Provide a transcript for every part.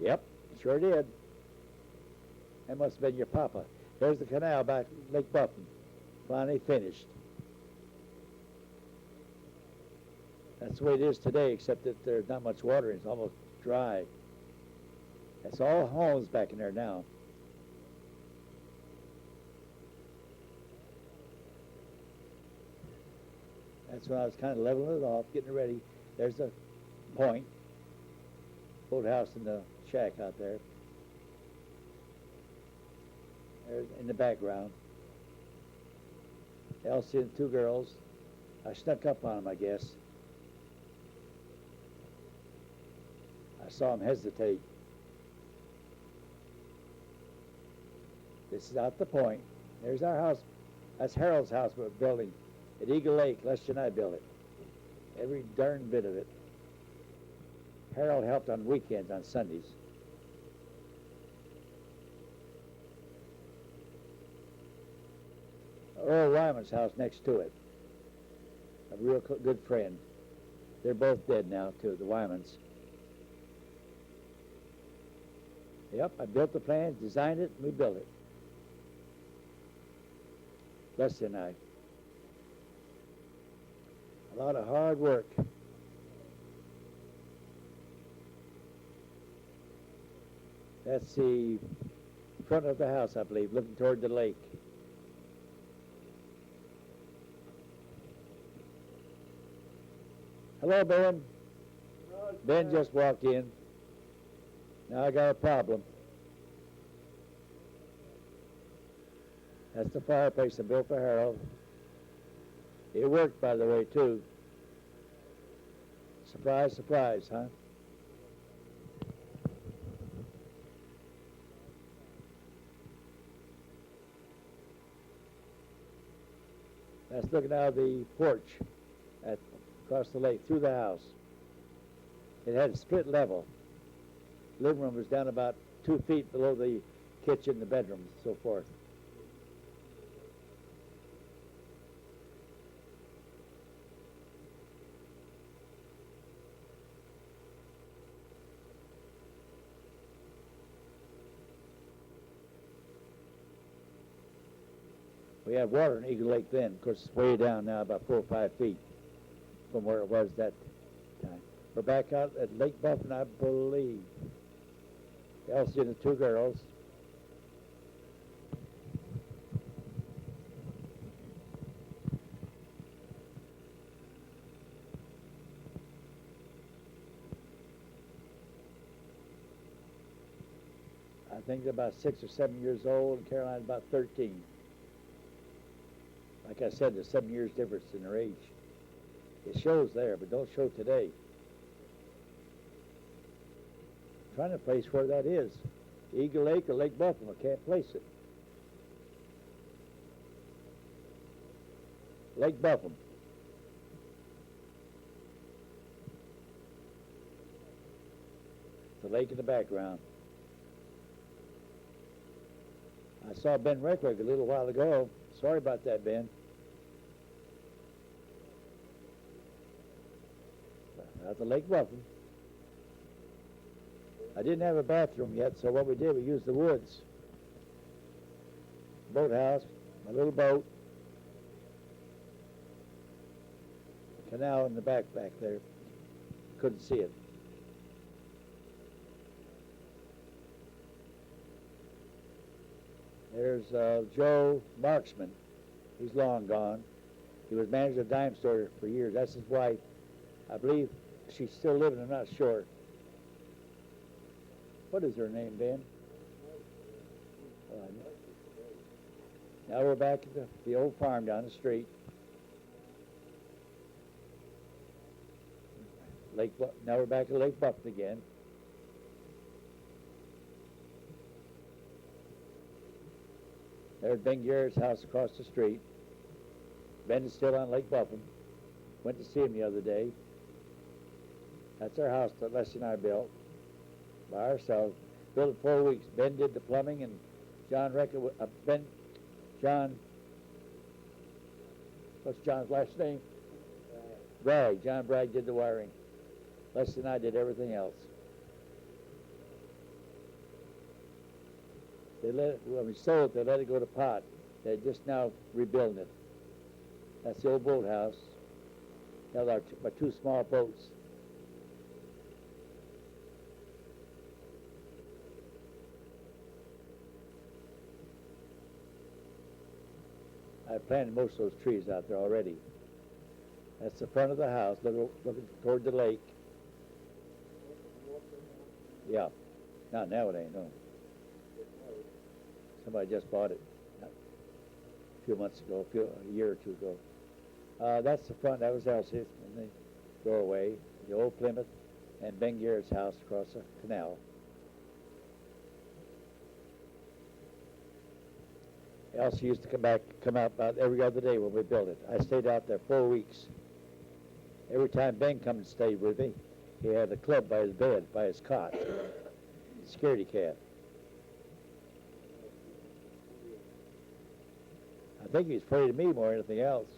Yep, sure did. That must have been your papa. There's the canal back Lake Buffin. Finally finished. That's the way it is today, except that there's not much water. It's almost dry. That's all homes back in there now. That's when I was kind of leveling it off, getting it ready. There's the point. Boathouse and the shack out there. There's in the background. Elsie and two girls. I snuck up on them, I guess. I saw them hesitate. This is out the point. There's our house. That's Harold's house we're building at Eagle Lake. Leslie and I built it. Every darn bit of it. Harold helped on weekends, on Sundays. Earl Ryman's house next to it. A real good friend. They're both dead now, too, the Wymans. Yep, I built the plans, designed it, and we built it. Leslie and I. A lot of hard work. That's the front of the house, I believe, looking toward the lake. Hello, Ben. Ben just walked in. Now I got a problem. That's the fireplace I built for Harold. It worked, by the way, too. Surprise, surprise, huh? That's looking out of the porch across the lake, through the house. It had a split level. Living room was down about 2 feet below the kitchen, the bedroom, and so forth. We had water in Eagle Lake then. Of course, it's way down now, about 4 or 5 feet from where it was that time. We're back out at Lake Buffin, I believe. Elsie and the two girls. I think they're about 6 or 7 years old, and Caroline's about 13. Like I said, there's 7 years difference in their age. It shows there, but don't show today. I'm trying to place where that is. Eagle Lake or Lake Buffalo. I can't place it. Lake Buffalo. The lake in the background. I saw Ben Reckwick a little while ago. Sorry about that, Ben. Out the Lake Buffalo. I didn't have a bathroom yet, so what we did, we used the woods. Boathouse, my little boat. Canal in the back there. Couldn't see it. There's Joe Marksman. He's long gone. He was manager of a dime store for years. That's his wife. I believe she's still living, I'm not sure. What is her name, Ben? Now we're back at the old farm down the street. Now we're back at Lake Buffin again. There's Ben Garrett's house across the street. Ben is still on Lake Buffin. Went to see him the other day. That's our house that Leslie and I built by ourselves. Built it 4 weeks. Ben did the plumbing, and John what's John's last name? Bragg. John Bragg did the wiring. Leslie and I did everything else. When we sold it, they let it go to pot. They're just now rebuilding it. That's the old boathouse. Held my two small boats. I planted most of those trees out there already. That's the front of the house, looking toward the lake. Yeah. Not now it ain't, no. Somebody just bought it a few months ago, a year or two ago. That's the front. That was Elsie's in the doorway, the old Plymouth, and Ben Garrett's house across the canal. Elsie used to come out about every other day when we built it. I stayed out there 4 weeks. Every time Ben come and stayed with me, he had a club by his bed, by his cot. Scaredy cat. I think he's afraid of me more than anything else.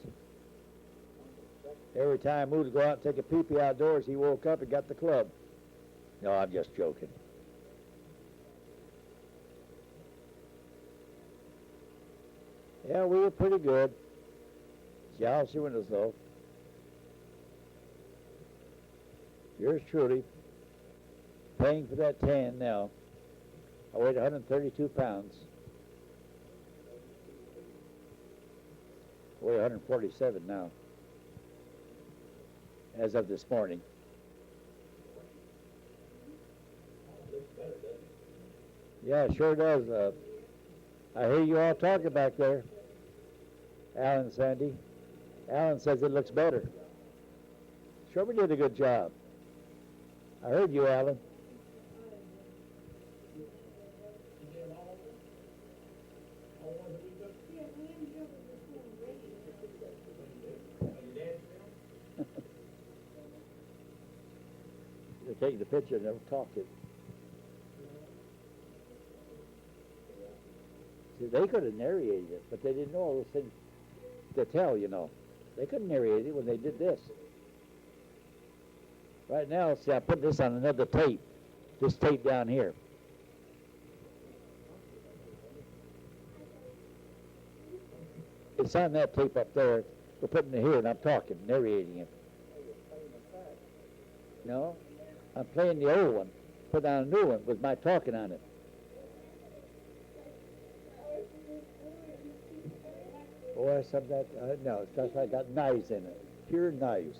Every time I moved to go out and take a pee-pee outdoors, he woke up and got the club. No, I'm just joking. Yeah, we were pretty good. Galaxy windows, though. Yours truly, paying for that tan now. I weighed 132 pounds. I weigh 147 now, as of this morning. Yeah, it sure does. I hear you all talking back there, Alan and Sandy. Alan says it looks better. Sure, we did a good job. I heard you, Alan. They're taking the picture and never talk it. See, they could have narrated it, but they didn't know all those things to tell, you know. They couldn't narrate it when they did this. Right now, see, I put this on another tape. This tape down here. It's on that tape up there. We're putting it here, and I'm talking, narrating it. No, I'm playing the old one. Put on a new one with my talking on it. Boy, some of that, no, it's just like got knives in it. Pure knives.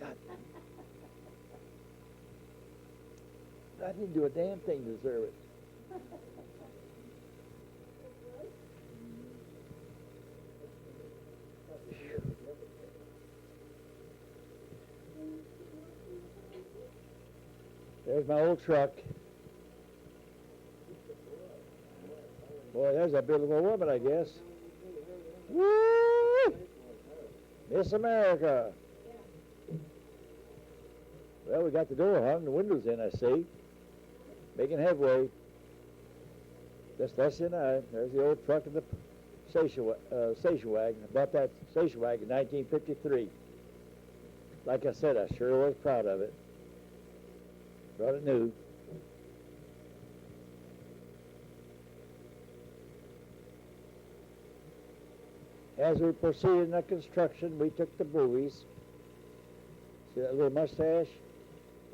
God. I didn't do a damn thing to deserve it. There's my old truck. Boy, there's a beautiful woman, I guess. Woo! Miss America. Well, we got the door hung, the windows in, I see. Making headway. Just Leslie and I. There's the old truck and the station wagon. I bought that station wagon in 1953. Like I said, I sure was proud of it. Brought it new. As we proceeded in the construction, we took the buoys. See that little mustache?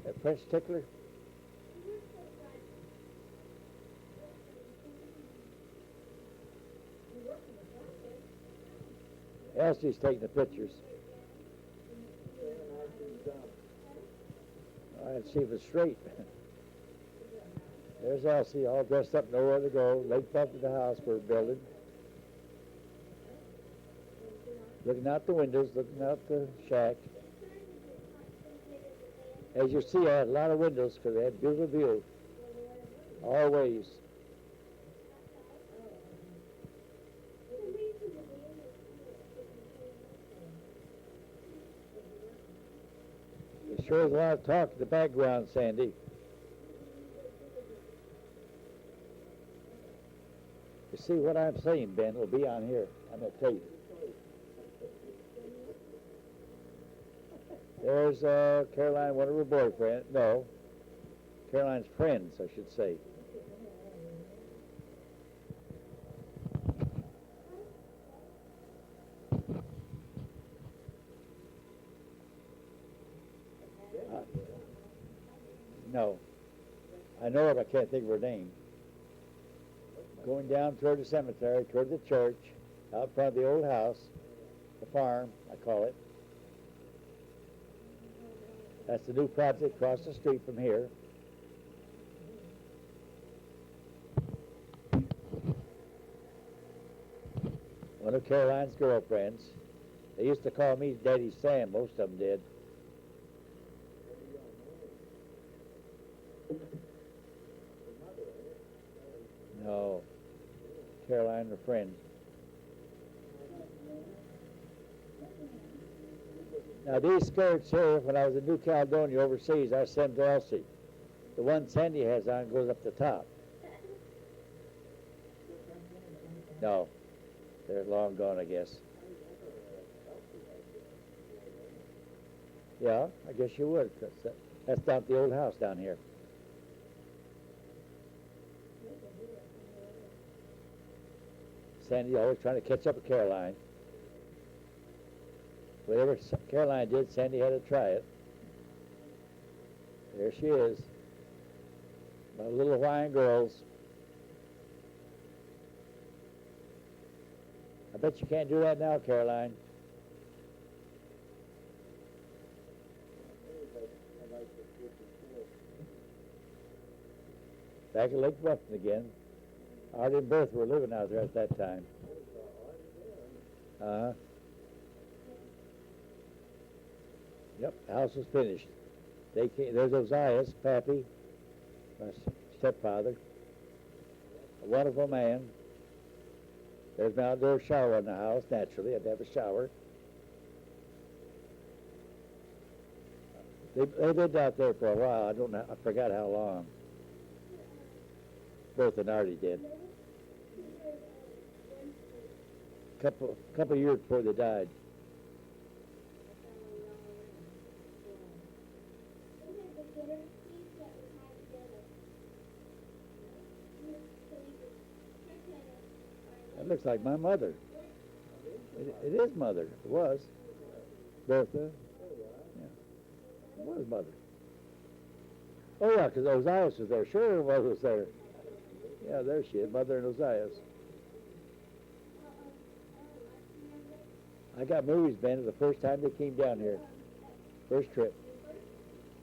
That French tickler? Elsie's taking the pictures. All right, see if it's straight. There's Elsie, all dressed up, nowhere to go. Lake front of the house we're building. Looking out the windows, looking out the shack. As you see, I had a lot of windows because they had beautiful view. All ways. There sure is a lot of talk in the background, Sandy. You see what I'm saying, Ben, will be on here on that tape. There's Caroline, one of her boyfriends. No. Caroline's friends, I should say. No. I know her, but I can't think of her name. Going down toward the cemetery, toward the church, out front of the old house, the farm, I call it. That's the new project across the street from here. One of Caroline's girlfriends. They used to call me Daddy Sam, most of them did. No, Caroline, her friend. Now these skirts here, when I was in New Caledonia overseas, I sent to Elsie. The one Sandy has on goes up the top. No, they're long gone, I guess. Yeah, I guess you would. That's down at the old house down here. Sandy always trying to catch up with Caroline. Whatever Caroline did, Sandy had to try it. There she is. My little Hawaiian girls. I bet you can't do that now, Caroline. Back at Lake Buffin again. Artie and Bertha were living out there at that time. Uh-huh. Yep, the house was finished. They came, there's Ozias, Pappy, my stepfather, a wonderful man. There's an outdoor shower in the house, naturally. I'd have a shower. They lived out there for a while. I don't know, I forgot how long. Bertha and Artie did. Couple years before they died. That looks like my mother. It is mother. It was. Bertha. Yeah. It was mother. Oh, yeah, because Ozias was there. Sure, was there. Yeah, there she is, Mother and Ozias. I got movies, Ben, the first time they came down here. First trip.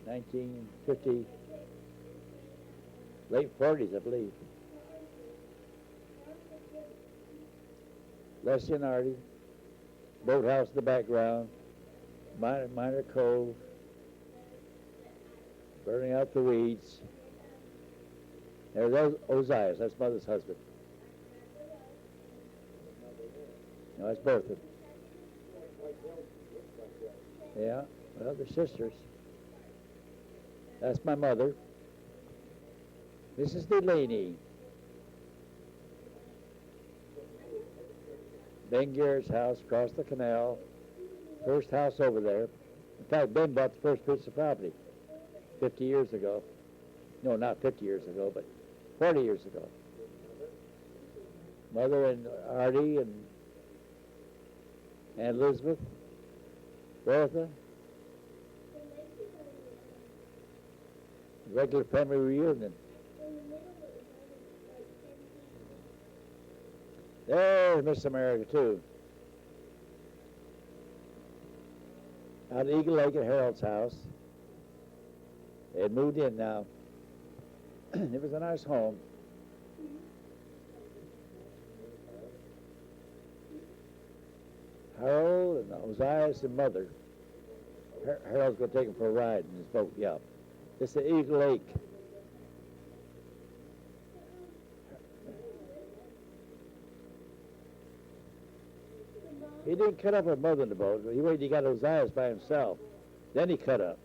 1950, late 40s, I believe. Leslie and Artie, boathouse in the background, minor cove, burning out the weeds. There's Ozias, that's Mother's husband. No, that's Bertha. Yeah, well, they're sisters. That's my mother. Mrs. Delaney. Ben Garrett's house across the canal. First house over there. In fact, Ben bought the first piece of property 50 years ago. No, not 50 years ago, but 40 years ago. Mother and Artie and Elizabeth, Bertha. Regular family reunion. There's Miss America, too. Out at Eagle Lake at Harold's house. They had moved in now. It was a nice home. Harold and Ozias and Mother. Harold's going to take him for a ride in his boat, yeah. This is Eagle Lake. He didn't cut up her mother in the boat. He waited, he got Ozias by himself. Then he cut up.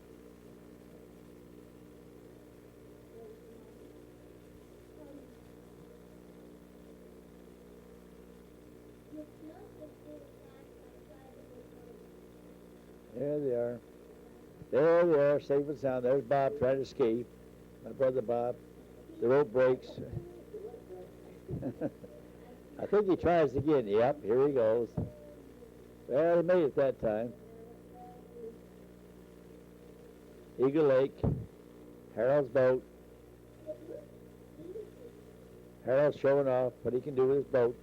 There they are. There they are, safe and sound. There's Bob trying to ski. my brother Bob. The rope breaks. I think he tries again. Yep, here he goes. Well, he made it that time. Eagle Lake, Harold's boat. Harold's showing off what he can do with his boat.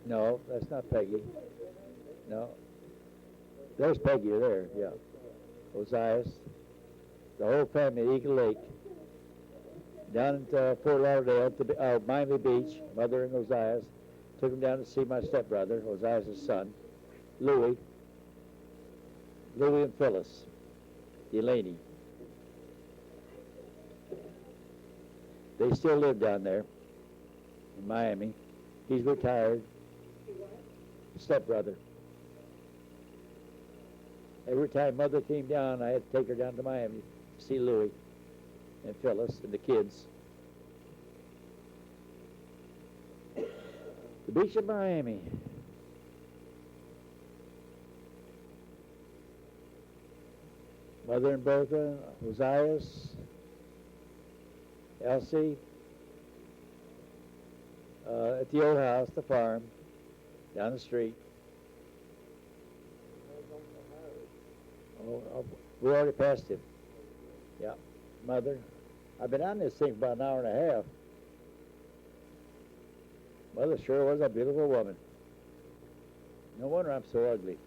No, that's not Peggy. No. There's Peggy there, yeah. Ozias. The whole family at Eagle Lake. Down at Fort Lauderdale, at the, Miami Beach, Mother and Ozias. Took him down to see my stepbrother, Ozias' son, Louie. Louie and Phyllis. Delaney. They still live down there in Miami. He's retired. Stepbrother. Every time Mother came down, I had to take her down to Miami to see Louie and Phyllis and the kids. The beach of Miami. Mother and Bertha, Ozias, Elsie, at the old house, the farm, down the street. Oh, we already passed him. Yeah, Mother. I've been on this thing for about an hour and a half. Mother sure was a beautiful woman. No wonder I'm so ugly.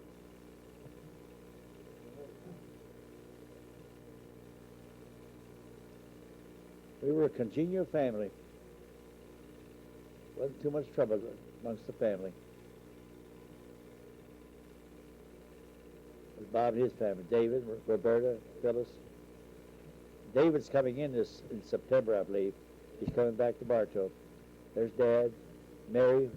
We were a congenial family. Wasn't too much trouble amongst the family. It was Bob and his family. David, Roberta, Phyllis. David's coming in September, I believe. He's coming back to Bartow. There's Dad, Mary,